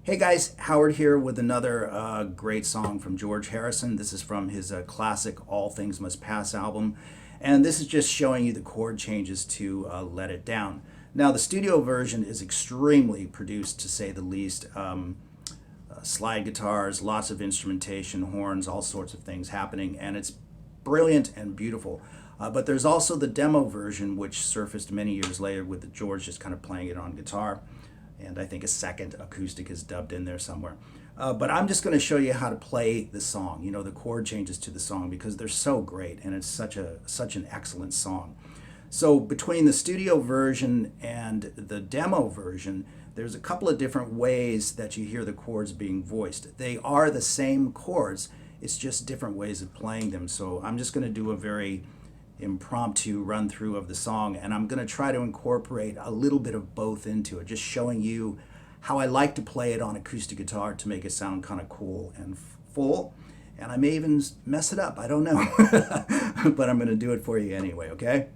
Hey guys, Howard here with another great song from George Harrison. This is from his classic All Things Must Pass album. And this is just showing you the chord changes to Let It Down. Now the studio version is extremely produced, to say the least. Slide guitars, lots of instrumentation, horns, all sorts of things happening, and it's brilliant and beautiful. But there's also the demo version, which surfaced many years later with George just kind of playing it on guitar. And I think a second acoustic is dubbed in there somewhere. But I'm just going to show you how to play the song, you know, the chord changes to the song, because they're so great and it's such an excellent song. So between the studio version and the demo version, there's a couple of different ways that you hear the chords being voiced. They are the same chords, it's just different ways of playing them. So I'm just going to do a very impromptu run through of the song, and I'm going to try to incorporate a little bit of both into it, just showing you how I like to play it on acoustic guitar to make it sound kind of cool and full. And I may even mess it up, I don't know. But I'm going to do it for you anyway, okay?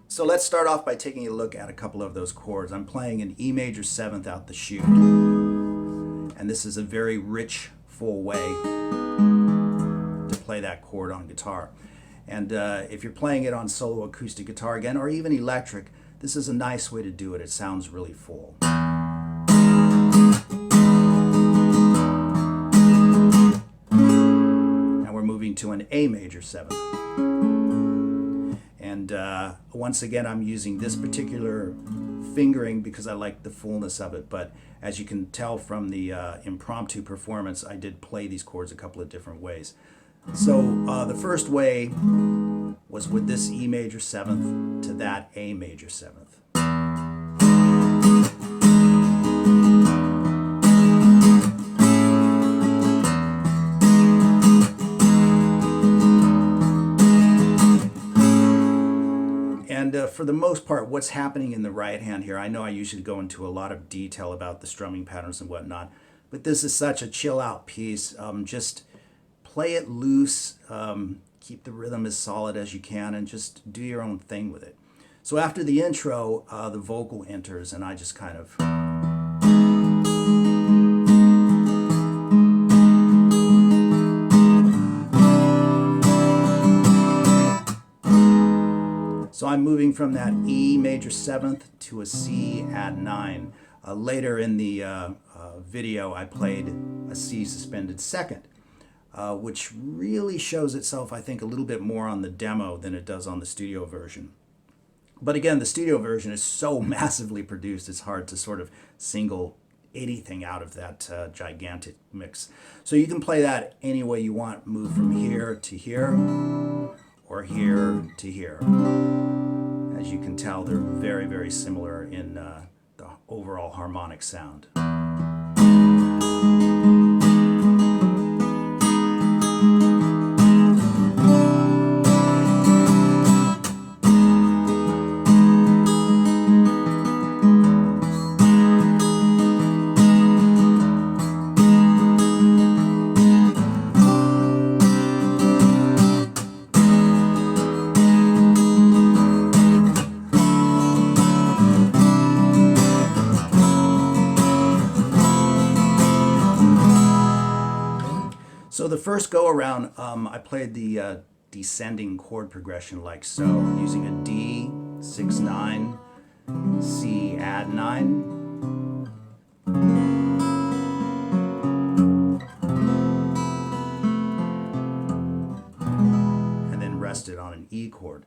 So let's start off by taking a look at a couple of those chords. I'm playing an E major 7th out the chute. And this is a very rich, full way to play that chord on guitar. And if you're playing it on solo acoustic guitar again, or even electric, this is a nice way to do it. It sounds really full. Now we're moving to an A major 7th. And once again, I'm using this particular fingering because I like the fullness of it. But as you can tell from the impromptu performance, I did play these chords a couple of different ways. So the first way was with this E major 7th to that A major 7th. And for the most part, what's happening in the right hand here, I know I usually go into a lot of detail about the strumming patterns and whatnot, but this is such a chill out piece. Just play it loose, keep the rhythm as solid as you can, and just do your own thing with it. So after the intro, the vocal enters, and I just kind of... So I'm moving from that E major 7th to a C add 9. Later in the video, I played a C suspended 2nd, which really shows itself, I think, a little bit more on the demo than it does on the studio version. But again, the studio version is so massively produced, it's hard to sort of single anything out of that gigantic mix. So you can play that any way you want, move from here to here, or here to here. As you can tell, they're very, very similar in the overall harmonic sound. So the first go around, I played the descending chord progression like so, using a D, 6, 9, C, add 9. And then rested on an E chord.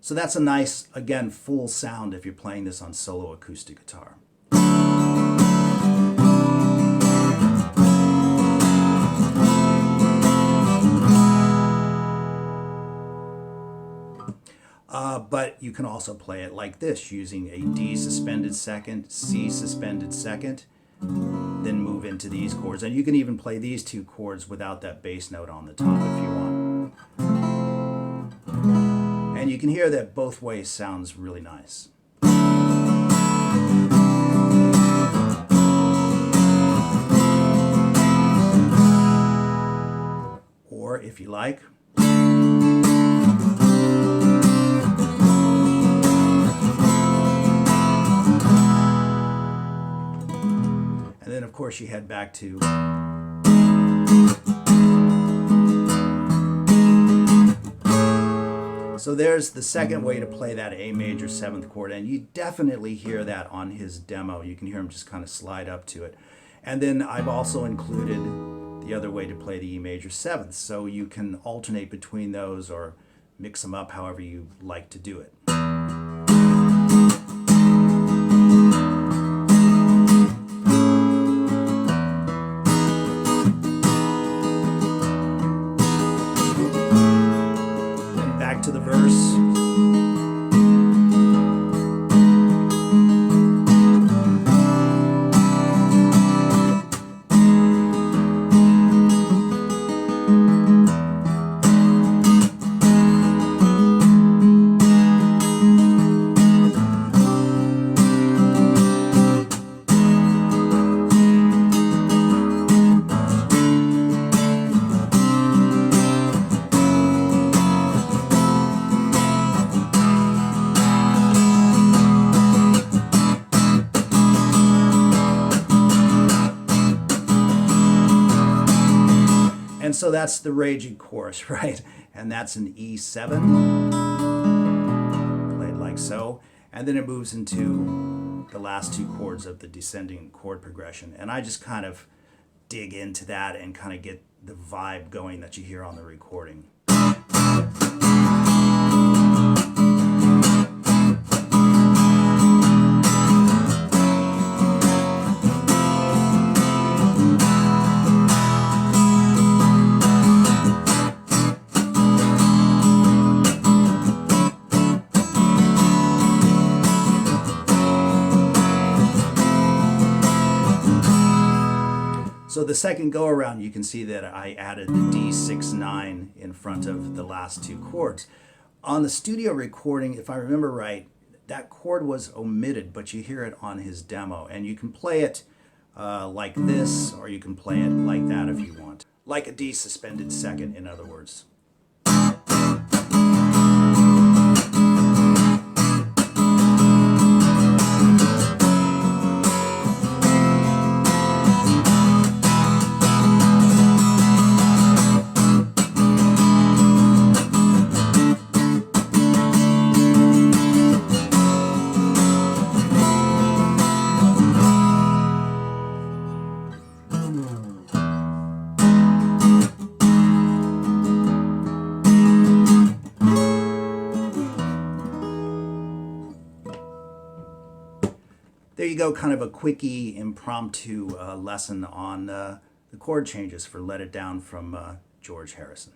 So that's a nice, again, full sound if you're playing this on solo acoustic guitar. But you can also play it like this, using a D suspended second, C suspended second, then move into these chords. And you can even play these two chords without that bass note on the top if you want. And you can hear that both ways sounds really nice. Or if you like, and then of course you head back to so there's the second way to play that A major 7th chord, and you definitely hear that on his demo. You can hear him just kind of slide up to it. And then I've also included the other way to play the E major 7th, so you can alternate between those or mix them up however you like to do it. To the verse. And so that's the raging chorus, right? And that's an E7, played like so. And then it moves into the last two chords of the descending chord progression. And I just kind of dig into that and kind of get the vibe going that you hear on the recording. So the second go around, you can see that I added the D6-9 in front of the last two chords. On the studio recording, if I remember right, that chord was omitted, but you hear it on his demo. And you can play it like this, or you can play it like that if you want. Like a D suspended second, in other words. you go, kind of a quickie, impromptu lesson on the chord changes for Let It Down from George Harrison.